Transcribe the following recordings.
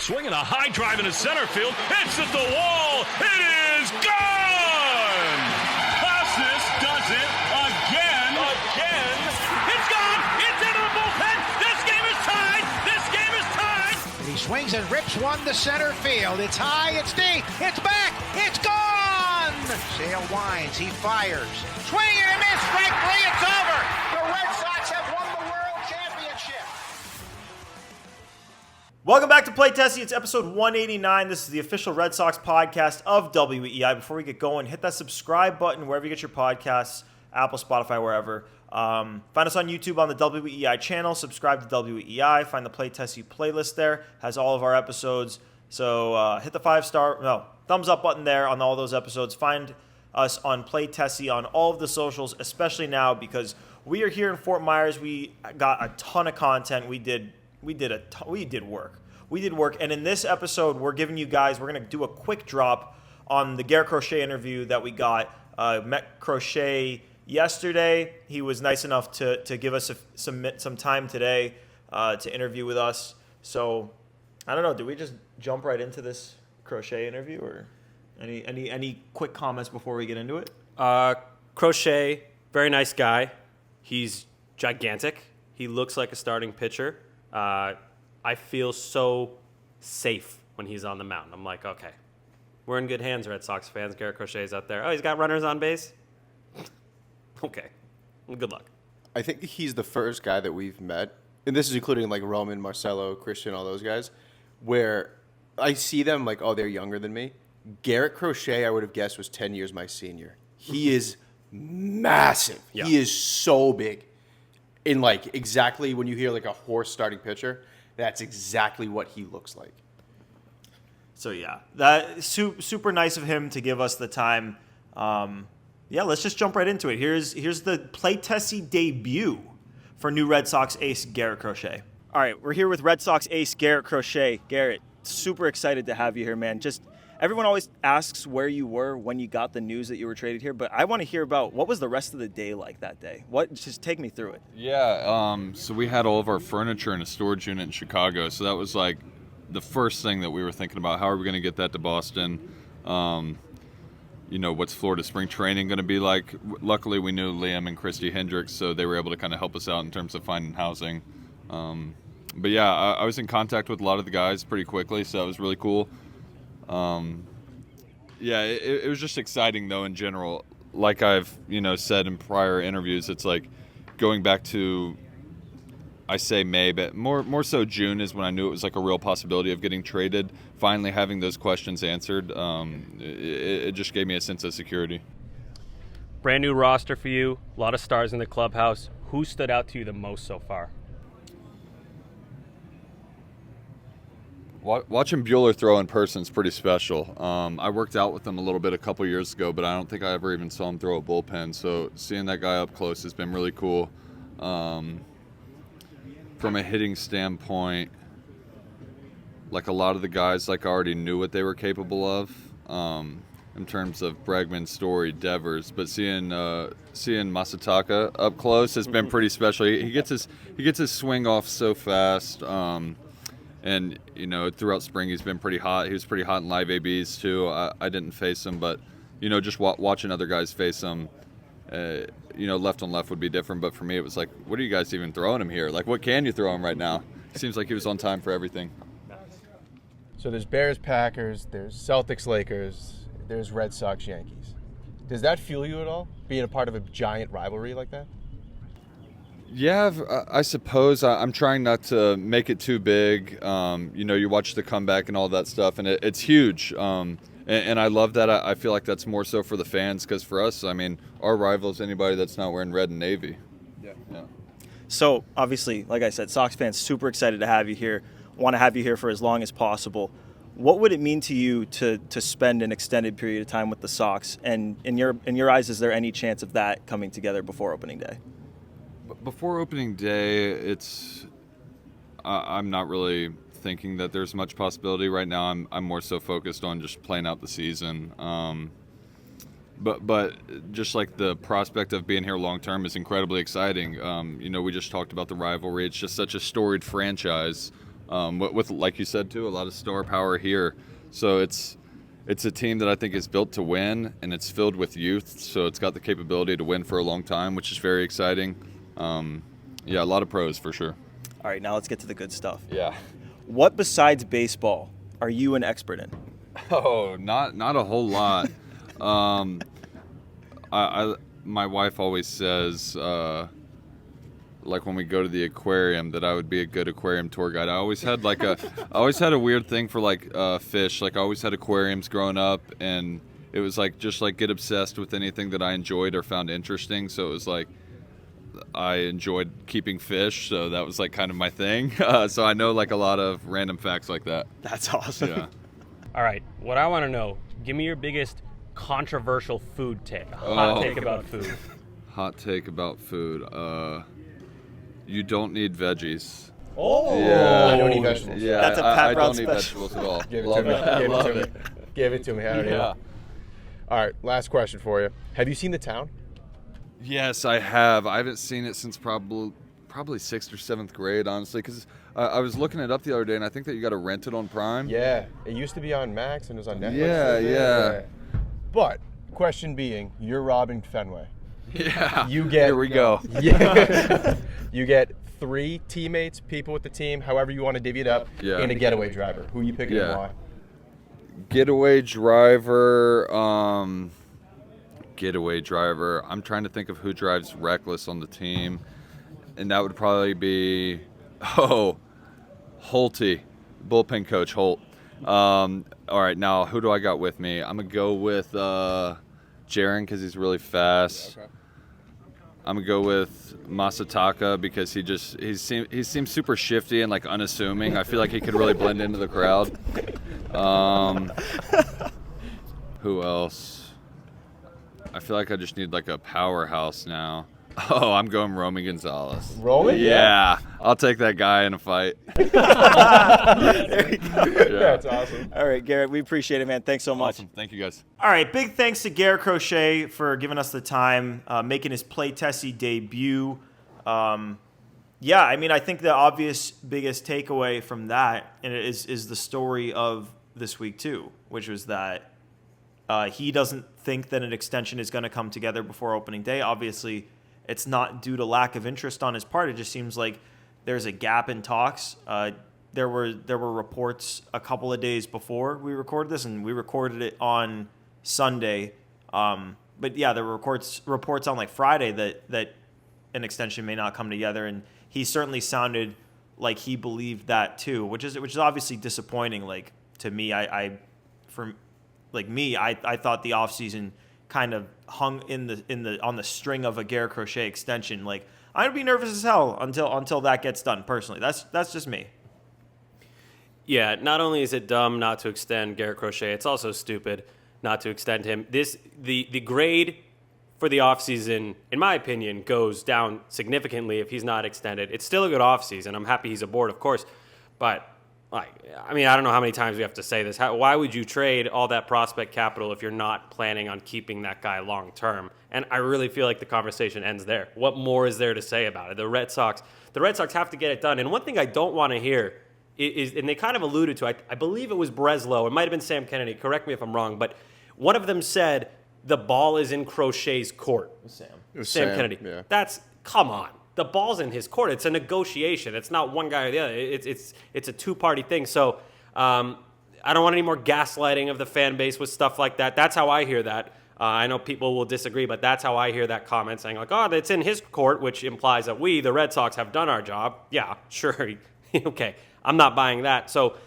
Swinging a high drive into center field. It's at the wall. It is gone! Costas does it again. It's gone! It's into the bullpen! This game is tied! And he swings and rips one to center field. It's high, it's deep, it's back, it's gone! Sale winds, he fires. Swing and a miss, strike three, it's over! The Red Sox have won the World Championship! Welcome back to Play Tessie. It's episode 189. This is the official Red Sox podcast of WEI. Before we get going, hit that subscribe button wherever you get your podcasts, Apple, Spotify, wherever. Find us on YouTube on the WEI channel. Subscribe to WEI. Find the Play Tessie playlist there. Has all of our episodes. So hit the thumbs up button there on all those episodes. Find us on Play Tessie on all of the socials, especially now because we are here in Fort Myers. We got a ton of content. We did work. And in this episode, we're going to do a quick drop on the Garrett Crochet interview that we got. Met Crochet yesterday. He was nice enough to give us some time today to interview with us. So I don't know. Do we just jump right into this Crochet interview, or any quick comments before we get into it? Crochet, very nice guy. He's gigantic. He looks like a starting pitcher. I feel so safe when he's on the mound. I'm like, okay, we're in good hands, Red Sox fans. Garrett Crochet's out there. Oh, he's got runners on base? Okay. Good luck. I think he's the first guy that we've met, and this is including like Roman, Marcelo, Christian, all those guys, where I see them like, oh, they're younger than me. Garrett Crochet, I would have guessed, was 10 years my senior. He is massive. Yeah. He is so big. In like exactly when you hear like a horse starting pitcher, that's exactly what he looks like. So yeah, that super nice of him to give us the time. Let's just jump right into it. Here's the Play Tessie debut for new Red Sox ace Garrett Crochet. All right, we're here with Red Sox ace Garrett Crochet. Garrett, super excited to have you here, man. Just everyone always asks where you were when you got the news that you were traded here, but I want to hear about what was the rest of the day like that day. Just take me through it. Yeah, so we had all of our furniture in a storage unit in Chicago, so that was like the first thing that we were thinking about. How are we going to get that to Boston? What's Florida spring training going to be like? Luckily, we knew Liam and Christy Hendricks, so they were able to kind of help us out in terms of finding housing. But yeah, I was in contact with a lot of the guys pretty quickly, so that was really cool. It was just exciting though in general. Like I've said in prior interviews, it's like going back to, I say May, but more so June is when I knew it was like a real possibility of getting traded. Finally having those questions answered, it just gave me a sense of security. Brand new roster for you, a lot of stars in the clubhouse. Who stood out to you the most so far? Watching Bueller throw in person is pretty special. I worked out with him a little bit a couple years ago, but I don't think I ever even saw him throw a bullpen. So seeing that guy up close has been really cool. From a hitting standpoint, like a lot of the guys, like I already knew what they were capable of in terms of Bregman, Story, Devers. But seeing Masataka up close has been pretty special. He gets his swing off so fast. And, throughout spring, he's been pretty hot. He was pretty hot in live ABs, too. I didn't face him, but, just watching other guys face him, left on left would be different. But for me, it was like, what are you guys even throwing him here? Like, what can you throw him right now? It seems like he was on time for everything. So there's Bears, Packers, there's Celtics, Lakers, there's Red Sox, Yankees. Does that fuel you at all, being a part of a giant rivalry like that? Yeah, I suppose. I'm trying not to make it too big. You watch the comeback and all that stuff, and it's huge. And I love that. I feel like that's more so for the fans, because for us, our rival is anybody that's not wearing red and navy. Yeah. So, obviously, like I said, Sox fans super excited to have you here, want to have you here for as long as possible. What would it mean to you to spend an extended period of time with the Sox? And in your eyes, is there any chance of that coming together before opening day? Before opening day, I'm not really thinking that there's much possibility right now. I'm more so focused on just playing out the season. But just like the prospect of being here long term is incredibly exciting. We just talked about the rivalry. It's just such a storied franchise. with like you said too, a lot of star power here. So it's a team that I think is built to win, and it's filled with youth. So it's got the capability to win for a long time, which is very exciting. Yeah, a lot of pros for sure. All right, now let's get to the good stuff. Yeah. What besides baseball are you an expert in? Oh, not a whole lot. My wife always says, like when we go to the aquarium, that I would be a good aquarium tour guide. I always had a weird thing for like fish. Like I always had aquariums growing up, and it was like just like get obsessed with anything that I enjoyed or found interesting. So it was like I enjoyed keeping fish, so that was like kind of my thing. So I know like a lot of random facts like that. That's awesome. Yeah. All right, what I want to know, give me your biggest controversial food take. Hot take about food. Hot take about food. You don't need veggies. Oh, Yeah. I don't eat vegetables. Yeah, That's a I Pat Brown don't eat special. vegetables at all. Give it Love to me. it. Give it Love to me. it. Give it to me. I don't Yeah. know. All right, last question for you. Have you seen The Town? Yes, I have. I haven't seen it since probably 6th or 7th grade, honestly, because I was looking it up the other day, and I think that you got to rent it on Prime. Yeah. It used to be on Max and it was on Netflix. Yeah. But, question being, you're Robin Fenway. Yeah. You get Here we go. Yeah. You get 3 teammates, people with the team, however you want to divvy it up, Yeah. and a getaway driver. Who are you picking and Yeah. why? Getaway driver. Getaway driver. I'm trying to think of who drives reckless on the team, and that would probably be Holty, bullpen coach Holt. All right, now who do I got with me? I'm gonna go with Jaren because he's really fast. Okay. I'm gonna go with Masataka because he seems super shifty and like unassuming. I feel like he could really blend into the crowd. Who else? I feel like I just need like a powerhouse now. Oh, I'm going Romy Gonzalez. Roman? Yeah, I'll take that guy in a fight. There you go. That's awesome. All right, Garrett, we appreciate it, man. Thanks so much. Awesome. Thank you, guys. All right, big thanks to Garrett Crochet for giving us the time, making his Play Tessie debut. Yeah, I mean, I think the obvious biggest takeaway from that is the story of this week too, which was that he doesn't think that an extension is going to come together before opening day. Obviously, it's not due to lack of interest on his part. It just seems like there's a gap in talks. There were reports a couple of days before we recorded this, and we recorded it on Sunday. But yeah, there were reports on like Friday that an extension may not come together, and he certainly sounded like he believed that too, which is obviously disappointing. Like to me, I thought the offseason kind of hung on the string of a Garrett Crochet extension. Like I'd be nervous as hell until that gets done. Personally, that's just me. Yeah, not only is it dumb not to extend Garrett Crochet, it's also stupid not to extend him. The grade for the offseason, in my opinion, goes down significantly if he's not extended. It's still a good offseason. I'm happy he's aboard, of course. But, I don't know how many times we have to say this. Why would you trade all that prospect capital if you're not planning on keeping that guy long term? And I really feel like the conversation ends there. What more is there to say about it? The Red Sox have to get it done. And one thing I don't want to hear is, and they kind of alluded to, I believe it was Breslow, it might have been Sam Kennedy, correct me if I'm wrong, but one of them said the ball is in Crochet's court. It was Sam Kennedy. Yeah. Come on. The ball's in his court. It's a negotiation. It's not one guy or the other. It's a two-party thing. So I don't want any more gaslighting of the fan base with stuff like that. That's how I hear that. I know people will disagree, but that's how I hear that comment, saying like, oh, it's in his court, which implies that we, the Red Sox, have done our job. Yeah, sure. Okay. I'm not buying that. So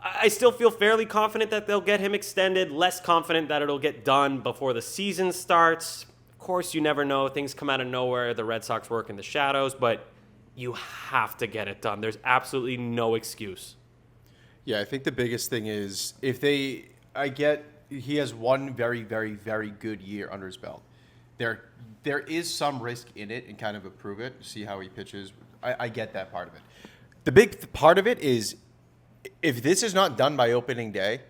I still feel fairly confident that they'll get him extended, less confident that it'll get done before the season starts. Of course, you never know. Things come out of nowhere. The Red Sox work in the shadows, but you have to get it done. There's absolutely no excuse. Yeah, I think the biggest thing is he has one very, very, very good year under his belt. There is some risk in it and kind of approve it, see how he pitches. I get that part of it. The big part of it is if this is not done by opening day,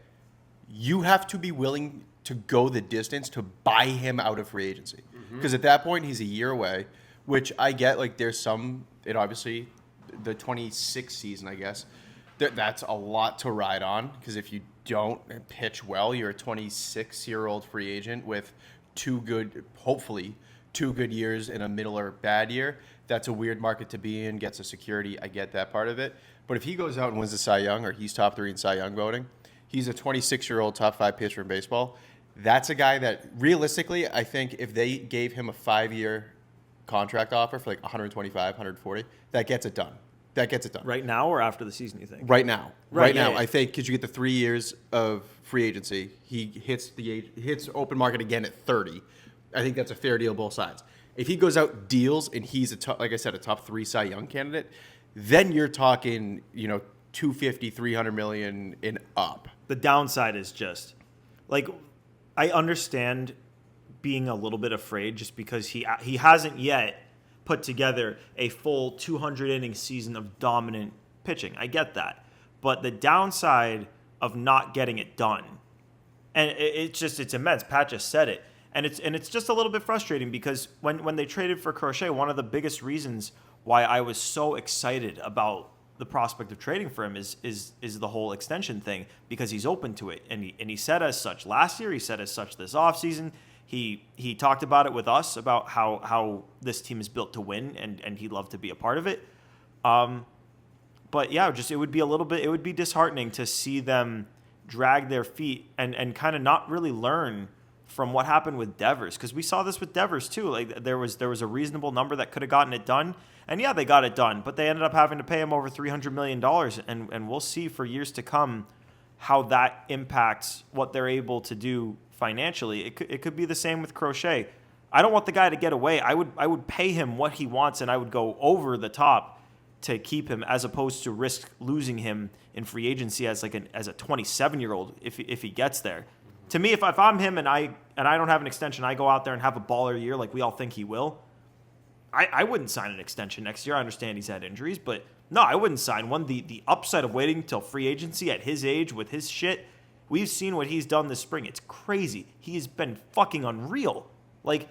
you have to be willing to go the distance to buy him out of free agency. Because at that point, he's a year away, which I get. Like, there's some, it obviously the 26 season, I guess, that's a lot to ride on, because if you don't pitch well, you're a 26-year-old free agent with hopefully two good years in a middle or bad year. That's a weird market to be in, gets a security. I get that part of it. But if he goes out and wins the Cy Young, or he's top 3 in Cy Young voting, he's a 26-year-old top 5 pitcher in baseball. That's a guy that, realistically, I think if they gave him a 5-year contract offer for like 125, 140, that gets it done. Right now or after the season, you think? Right now. Right, now. yeah. I think because you get the 3 years of free agency, he hits open market again at 30. I think that's a fair deal both sides. If he goes out, deals, and he's like I said, a top 3 Cy Young candidate, then you're talking, 250, 300 million and up. The downside is just, like, I understand being a little bit afraid just because he hasn't yet put together a full 200-inning season of dominant pitching. I get that. But the downside of not getting it done, and it's immense. Pat just said it. And it's just a little bit frustrating because when they traded for Crochet, one of the biggest reasons why I was so excited about the prospect of trading for him is the whole extension thing, because he's open to it. And he said as such last year, he said as such this offseason. He talked about it with us about how this team is built to win, and he'd love to be a part of it. But yeah, it would be disheartening to see them drag their feet and kind of not really learn from what happened with Devers, because we saw this with Devers too. Like there was a reasonable number that could have gotten it done, and yeah, they got it done, but they ended up having to pay him over $300 million, and we'll see for years to come how that impacts what they're able to do financially. It could be the same with Crochet. I don't want the guy to get away. I would pay him what he wants, and I would go over the top to keep him, as opposed to risk losing him in free agency as a 27-year-old if he gets there. To me, if I'm him and I don't have an extension, I go out there and have a baller year like we all think he will, I wouldn't sign an extension next year. I understand he's had injuries, but no, I wouldn't sign one. The upside of waiting till free agency at his age with his shit, we've seen what he's done this spring. It's crazy. He has been fucking unreal. Like,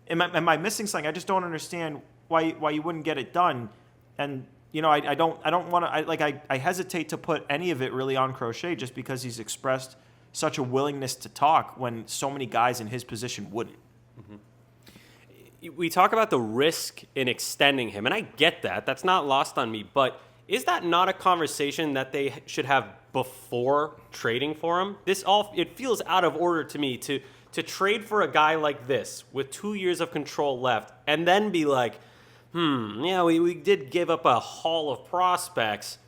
am I missing something? I just don't understand why you wouldn't get it done. And I don't want to. I hesitate to put any of it really on Crochet just because he's expressed such a willingness to talk when so many guys in his position wouldn't. Mm-hmm. We talk about the risk in extending him, and I get that. That's not lost on me. But is that not a conversation that they should have before trading for him? It feels out of order to me to trade for a guy like this with 2 years of control left and then be like, we did give up a haul of prospects,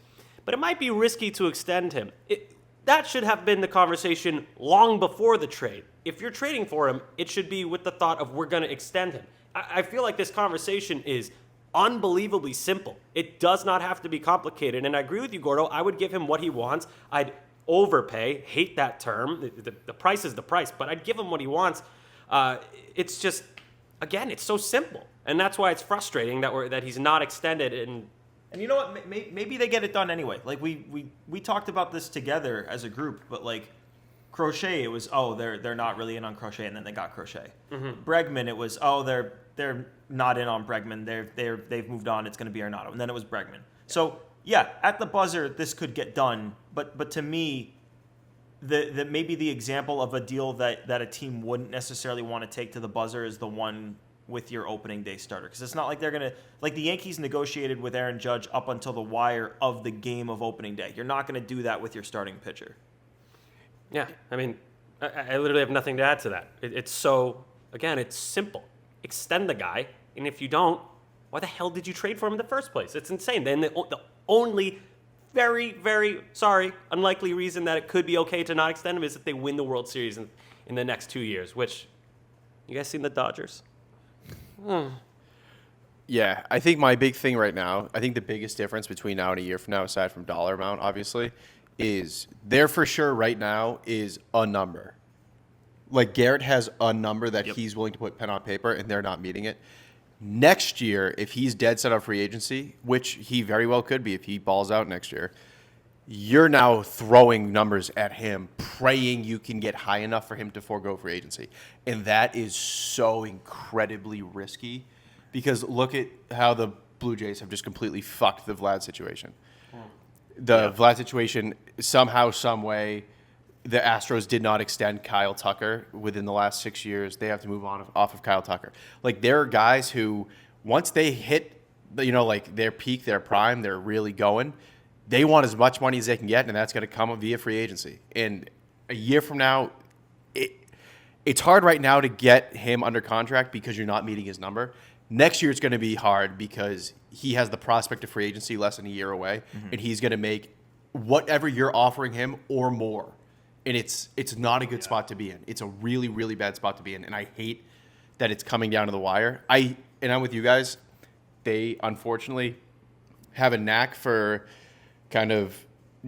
but it might be risky to extend him. That should have been the conversation long before the trade. If you're trading for him, it should be with the thought of we're going to extend him. I feel like this conversation is unbelievably simple. It does not have to be complicated. And I agree with you, Gordo. I would give him what he wants. I'd overpay. Hate that term. The price is the price. But I'd give him what he wants. It's just, again, it's so simple. And that's why it's frustrating that he's not extended. And you know what? Maybe they get it done anyway. Like we talked about this together as a group, but like Crochet, it was they're not really in on Crochet, and then they got Crochet. Mm-hmm. Bregman, it was they're not in on Bregman. They've moved on. It's going to be Arenado, and then it was Bregman. So yeah, at the buzzer, this could get done. But to me, the maybe the example of a deal that a team wouldn't necessarily want to take to the buzzer is the one with your opening day starter, because it's not like they're going to, like the Yankees negotiated with Aaron Judge up until the wire of the game of opening day. You're not going to do that with your starting pitcher. Yeah, I mean, I literally have nothing to add to that. It's simple. Extend the guy, and if you don't, why the hell did you trade for him in the first place? It's insane. Then the only very, very unlikely reason that it could be okay to not extend him is if they win the World Series in the next 2 years, which, you guys seen the Dodgers? Yeah, I think my big thing right now, I think the biggest difference between now and a year from now, aside from dollar amount, obviously, is there for sure right now is a number. Like Garrett has a number that he's willing to put pen on paper, and they're not meeting it. Next year, if he's dead set on free agency, which he very well could be if he balls out next year, you're now throwing numbers at him, praying you can get high enough for him to forego free agency. And that is so incredibly risky, because look at how the Blue Jays have just completely fucked the Vlad situation. Vlad situation, somehow, some way, the Astros did not extend Kyle Tucker within the last 6 years. They have to move on off of Kyle Tucker. Like, there are guys who, once they hit, like their peak, their prime, they're really going, they want as much money as they can get, and that's going to come via free agency. And a year from now, it's hard right now to get him under contract because you're not meeting his number. Next year, it's going to be hard because he has the prospect of free agency less than a year away, and he's going to make whatever you're offering him or more. And it's not a good spot to be in. It's a really, really bad spot to be in, and I hate that it's coming down to the wire. I'm with you guys. They, unfortunately, have a knack for kind of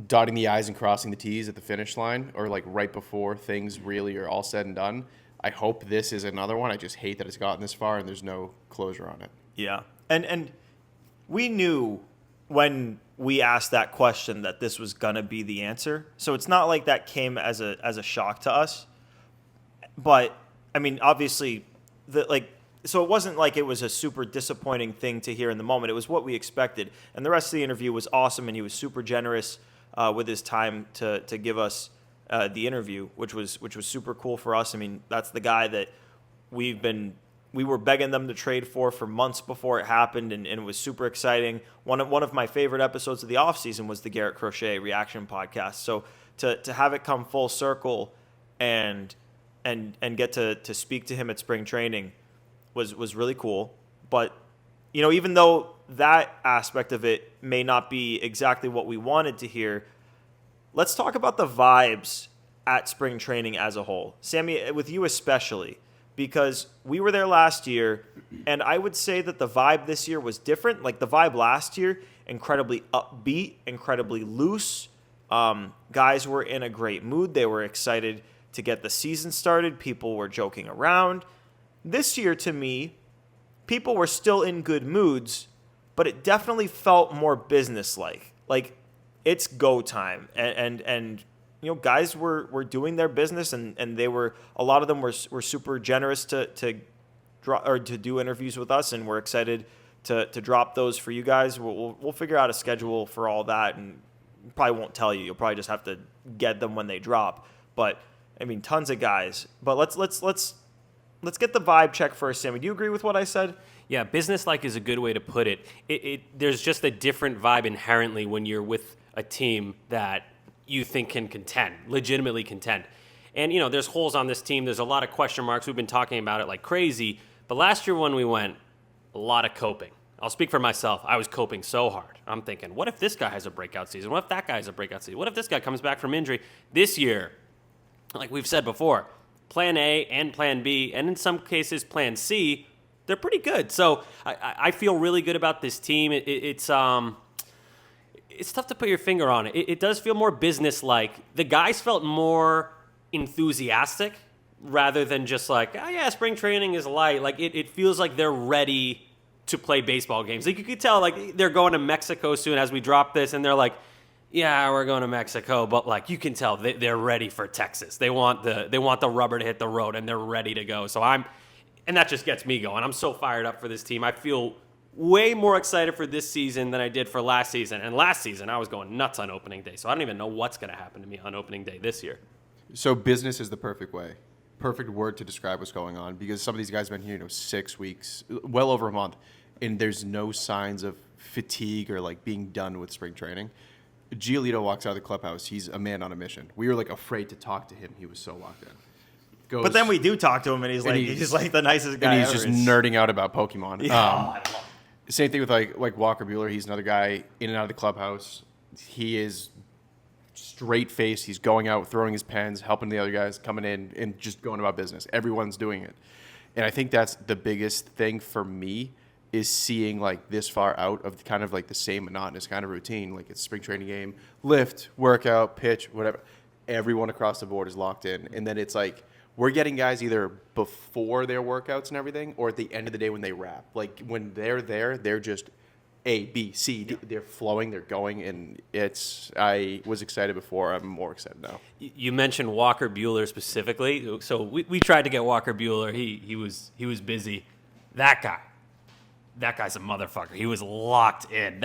dotting the I's and crossing the T's at the finish line or, like, right before things really are all said and done. I hope this is another one. I just hate that it's gotten this far and there's no closure on it. Yeah. And we knew when we asked that question that this was going to be the answer. So it's not like that came as a shock to us. But, I mean, obviously, so it wasn't like it was a super disappointing thing to hear in the moment. It was what we expected. And the rest of the interview was awesome, and he was super generous with his time to give us the interview, which was super cool for us. I mean, that's the guy that we were begging them to trade for months before it happened, and it was super exciting. One of my favorite episodes of the offseason was the Garrett Crochet reaction podcast. So to have it come full circle and get to speak to him at spring training was really cool. But, even though that aspect of it may not be exactly what we wanted to hear, let's talk about the vibes at spring training as a whole. Sammy, with you especially, because we were there last year, and I would say that the vibe this year was different. Like, the vibe last year, incredibly upbeat, incredibly loose. Guys were in a great mood. They were excited to get the season started. People were joking around. This year, to me, people were still in good moods, but it definitely felt more business-like. Like, it's go time, and guys were doing their business, and they were, a lot of them were super generous to do interviews with us, and we're excited to drop those for you guys. We'll figure out a schedule for all that, and probably won't tell you. You'll probably just have to get them when they drop. But I mean, tons of guys. But let's get the vibe check first, Sammy. Do you agree with what I said? Yeah, business-like is a good way to put it. There's just a different vibe inherently when you're with a team that you think can contend, legitimately contend. And, there's holes on this team. There's a lot of question marks. We've been talking about it like crazy. But last year when we went, a lot of coping. I'll speak for myself. I was coping so hard. I'm thinking, what if this guy has a breakout season? What if that guy has a breakout season? What if this guy comes back from injury? This year, like we've said before, plan A and plan B, and in some cases plan C, they're pretty good. So I feel really good about this team. It's tough to put your finger on it. It does feel more business-like. The guys felt more enthusiastic rather than just like, oh yeah, spring training is light. Like it feels like they're ready to play baseball games. Like you could tell, like they're going to Mexico soon as we drop this, and they're like, yeah, we're going to Mexico, but like you can tell they're ready for Texas. They want the rubber to hit the road, and they're ready to go. And that just gets me going. I'm so fired up for this team. I feel way more excited for this season than I did for last season. And last season, I was going nuts on opening day. So I don't even know what's going to happen to me on opening day this year. So business is the perfect word to describe what's going on, because some of these guys have been here, 6 weeks, well over a month, and there's no signs of fatigue or like being done with spring training. Giolito walks out of the clubhouse. He's a man on a mission. We were like afraid to talk to him. He was so locked in. But then we do talk to him, and he's like the nicest guy and he's ever. just nerding out about Pokemon. Yeah, I love it. Same thing with like Walker Buehler. He's another guy in and out of the clubhouse. He is straight faced. He's going out, throwing his pens, helping the other guys, coming in and just going about business. Everyone's doing it, and I think that's the biggest thing for me is seeing like this far out of kind of like the same monotonous kind of routine. Like it's spring training game, lift, workout, pitch, whatever. Everyone across the board is locked in, and then it's like, we're getting guys either before their workouts and everything or at the end of the day when they wrap. Like, when they're there, they're just A, B, C. D. They're flowing, they're going, and I was excited before. I'm more excited now. You mentioned Walker Buehler specifically. So we tried to get Walker Buehler. He was busy. That guy, that guy's a motherfucker. He was locked in.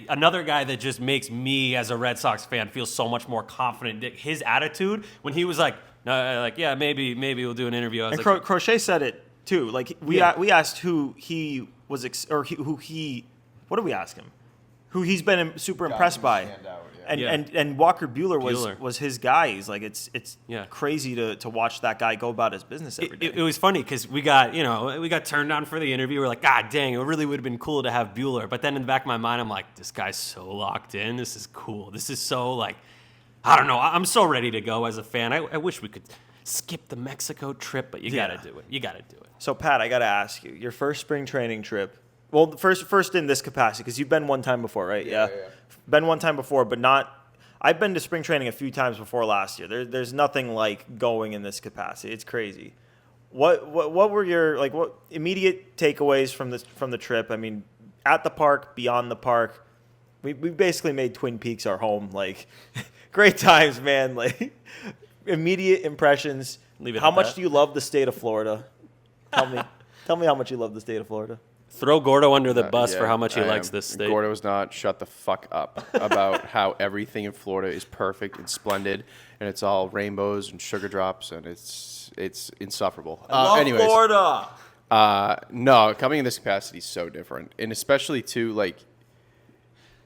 Another guy that just makes me as a Red Sox fan feel so much more confident. His attitude when he was like, no, like yeah, maybe we'll do an interview. I was like, Crochet said it too. Like we asked who he was what did we ask him? Who he's been super impressed by. And Walker Buehler was his guy. He's like, it's crazy to watch that guy go about his business every day. It was funny because we got turned on for the interview. We're like, God dang, it really would have been cool to have Buehler. But then in the back of my mind, I'm like, this guy's so locked in. This is cool. This is so like, I don't know. I'm so ready to go as a fan. I wish we could skip the Mexico trip, but you got to do it. You got to do it. So Pat, I got to ask you, your first spring training trip. Well, first in this capacity, because you've been one time before, right? Yeah. Been one time before, but not. I've been to spring training a few times before last year. There's nothing like going in this capacity. It's crazy. What were your what immediate takeaways from the trip? I mean, at the park, beyond the park, we basically made Twin Peaks our home. Like, great times, man. Like, immediate impressions. How much do you love the state of Florida? Tell me how much you love the state of Florida. Throw Gordo under the bus for how much he likes this state. Gordo's not shut the fuck up about how everything in Florida is perfect and splendid, and it's all rainbows and sugar drops, and it's insufferable. Anyways, Florida. No, coming in this capacity is so different, and especially too, like,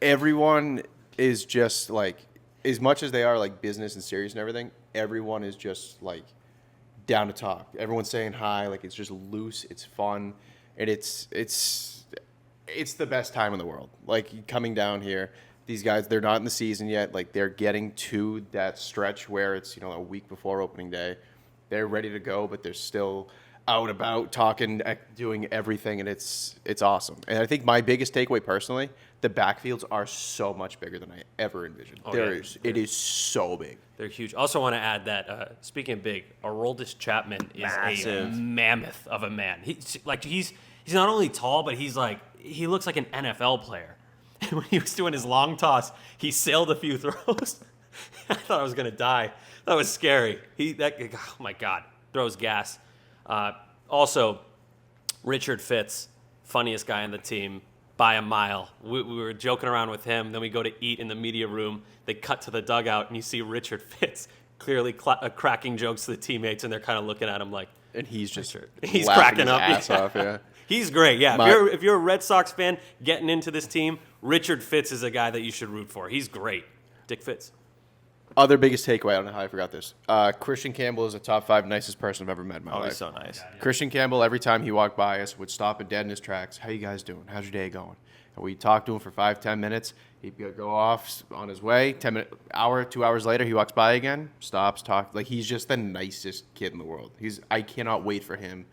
everyone is just like, as much as they are like business and serious and everything, everyone is just like down to talk. Everyone's saying hi, like it's just loose, it's fun. And it's the best time in the world. Like, coming down here, these guys, they're not in the season yet. Like, they're getting to that stretch where it's, a week before opening day. They're ready to go, but they're still out about talking, doing everything, and it's awesome. And I think my biggest takeaway personally, the backfields are so much bigger than I ever envisioned. It is so big. They're huge. Also want to add that, speaking of big, Aroldis Chapman is a mammoth of a man. He's not only tall, but he looks like an NFL player. And when he was doing his long toss, he sailed a few throws. I thought I was going to die. That was scary. Oh my God, throws gas. Also, Richard Fitz, funniest guy on the team by a mile. We were joking around with him. Then we go to eat in the media room. They cut to the dugout, and you see Richard Fitz clearly cracking jokes to the teammates, and they're kind of looking at him like, and he's just he's cracking up. His ass off, yeah. He's great, yeah. If you're a Red Sox fan getting into this team, Richard Fitz is a guy that you should root for. He's great. Dick Fitz. Other biggest takeaway, I don't know how I forgot this. Christian Campbell is a top 5 nicest person I've ever met in my life. Oh, he's so nice. Christian Campbell, every time he walked by us, would stop dead in his tracks. How you guys doing? How's your day going? And we talked to him for 5-10 minutes. He'd go off on his way. 2 hours later, he walks by again, stops, talks. Like, he's just the nicest kid in the world. I cannot wait for him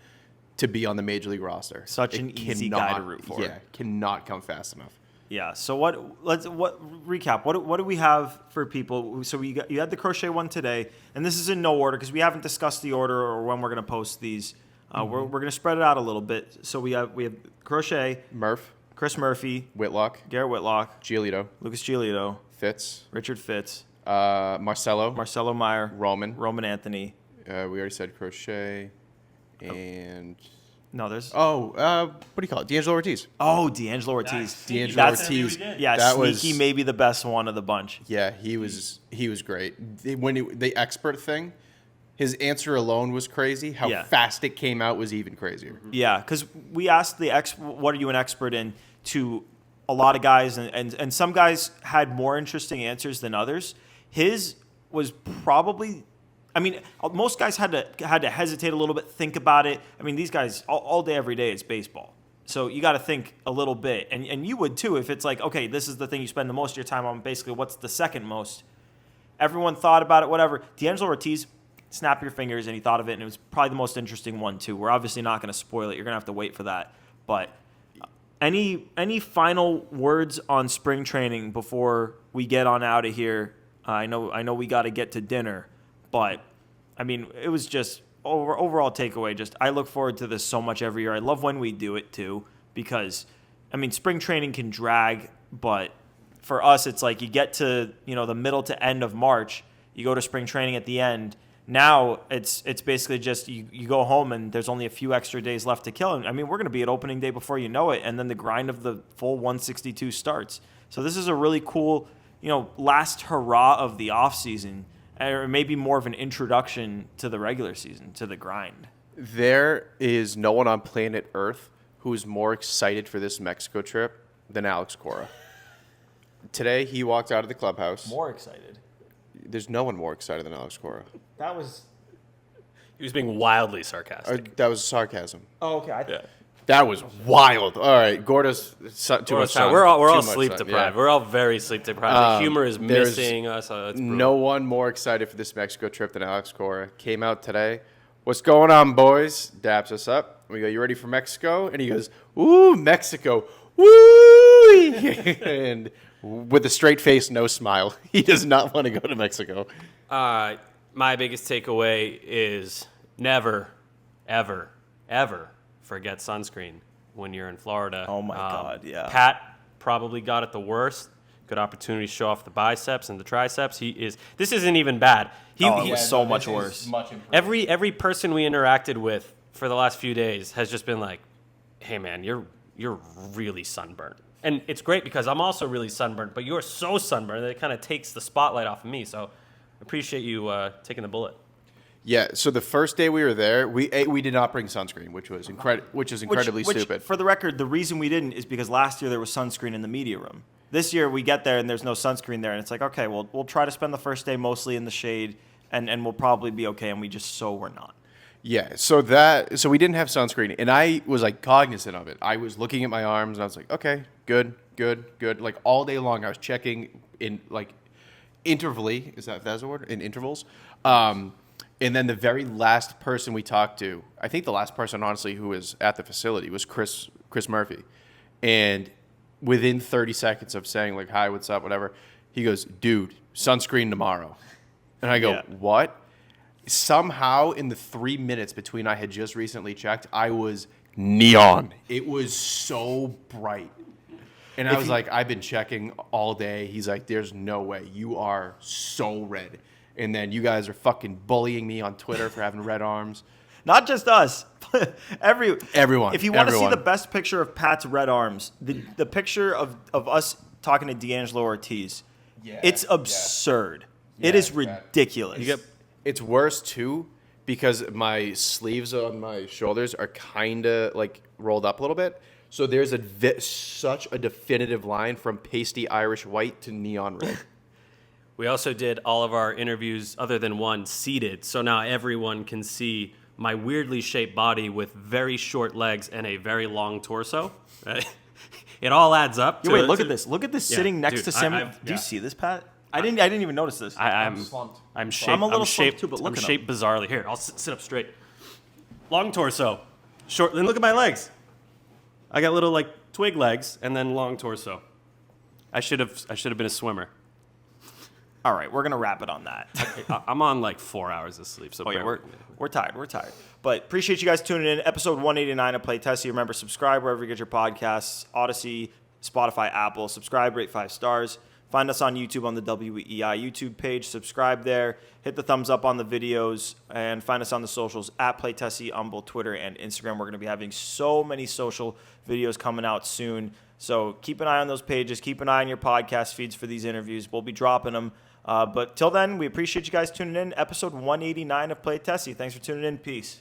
to be on the Major League roster. Such an easy guy to root for. Yeah, cannot come fast enough. Yeah. So let's recap. What do we have for people? So you had the Crochet one today, and this is in no order because we haven't discussed the order or when we're going to post these. We're going to spread it out a little bit. So we have Crochet, Chris Murphy, Garrett Whitlock, Giolito, Lucas Giolito, Fitz, Richard Fitz, Marcelo Meyer, Roman Anthony. We already said Crochet, and no, there's what do you call it? D'Angelo Ortiz. Oh, D'Angelo Ortiz. D'Angelo Ortiz. Yeah, that sneaky, maybe the best one of the bunch. Yeah, he was great. The expert thing, his answer alone was crazy. How fast it came out was even crazier. Yeah, because we asked what are you an expert in, to a lot of guys, and some guys had more interesting answers than others. His was probably, I mean, most guys had to hesitate a little bit, think about it. I mean, these guys, all day, every day, it's baseball. So you got to think a little bit. And you would too if it's like, okay, this is the thing you spend the most of your time on, basically what's the second most. Everyone thought about it, whatever. D'Angelo Ortiz, snap your fingers, and he thought of it, and it was probably the most interesting one too. We're obviously not going to spoil it. You're going to have to wait for that. But any final words on spring training before we get on out of here? I know we got to get to dinner, but I mean, it was just overall takeaway. Just I look forward to this so much every year. I love when we do it too, because I mean, spring training can drag, but for us, it's like you get to the middle to end of March, you go to spring training at the end, Now it's basically just you go home and there's only a few extra days left to kill. And I mean, we're going to be at opening day before you know it, and then the grind of the full 162 starts. So this is a really cool, last hurrah of the off season, or maybe more of an introduction to the regular season, to the grind. There is no one on planet Earth who is more excited for this Mexico trip than Alex Cora. Today, he walked out of the clubhouse. More excited. There's no one more excited than Alex Cora. That was. He was being wildly sarcastic. That was sarcasm. Oh, okay. Yeah. That was wild. All right, Gordo's too much sun. We're all Too much sleep sun, deprived. yeah. We're all very sleep deprived. The humor is there's missing us. It's No one more excited for this Mexico trip than Alex Cora. Came out today. What's going on, boys? Daps us up. We go, you ready for Mexico? And he goes, ooh, Mexico. Woo! And with a straight face, no smile. He does not want to go to Mexico. My biggest takeaway is never, ever, ever forget sunscreen when you're in Florida. Oh, my God, yeah. Pat probably got it the worst. Good opportunity to show off the biceps and the triceps. This isn't even bad. He was so much worse. Every person we interacted with for the last few days has just been like, hey, man, you're really sunburned. And it's great because I'm also really sunburned, but you're so sunburned that it kind of takes the spotlight off of me. So I appreciate you taking the bullet. Yeah, so the first day we were there, we did not bring sunscreen, which is incredibly stupid. For the record, the reason we didn't is because last year there was sunscreen in the media room. This year we get there and there's no sunscreen there, and it's like, okay, well, we'll try to spend the first day mostly in the shade, and we'll probably be okay, and we're not. Yeah, so we didn't have sunscreen, and I was like cognizant of it. I was looking at my arms, and I was like, okay, good. Like all day long, I was checking in like intervally. That's a word? In intervals. And then the very last person we talked to, I think the last person honestly who was at the facility was Chris Murphy, and within 30 seconds of saying like, hi, what's up, whatever, he goes, dude, sunscreen tomorrow. And I go, Yeah. What? Somehow in the 3 minutes between I had just recently checked, I was neon. It was so bright. And I was like, I've been checking all day. He's like, there's no way. You are so red. And then you guys are fucking bullying me on Twitter for having red arms. Not just us. Everyone. If you want to see the best picture of Pat's red arms, the picture of us talking to D'Angelo Ortiz, it's absurd. Yeah, it is ridiculous. It's worse, too, because my sleeves on my shoulders are kind of, like, rolled up a little bit. So there's such a definitive line from pasty Irish white to neon red. We also did all of our interviews, other than one, seated. So now everyone can see my weirdly shaped body with very short legs and a very long torso. Right? It all adds up. Wait, look at this. Look at this sitting next dude, to Sammy. Do you see this, Pat? I didn't even notice this. I'm slumped. I'm shaped. I'm a little shaped slumped too, but look I'm at shaped bizarrely. Here, I'll sit up straight. Long torso, short. Then look at my legs. I got little like twig legs and then long torso. I should have been a swimmer. All right, we're gonna wrap it on that. I'm on like 4 hours of sleep. So Oh yeah, bear with me. we're tired. But appreciate you guys tuning in. Episode 189 of Play Tessie. Remember, subscribe wherever you get your podcasts. Odyssey, Spotify, Apple. Subscribe, rate 5 stars. Find us on YouTube on the WEI YouTube page. Subscribe there. Hit the thumbs up on the videos. And find us on the socials at Play Tessie on both Twitter and Instagram. We're going to be having so many social videos coming out soon. So keep an eye on those pages. Keep an eye on your podcast feeds for these interviews. We'll be dropping them. But till then, we appreciate you guys tuning in. Episode 189 of Play Tessie. Thanks for tuning in. Peace.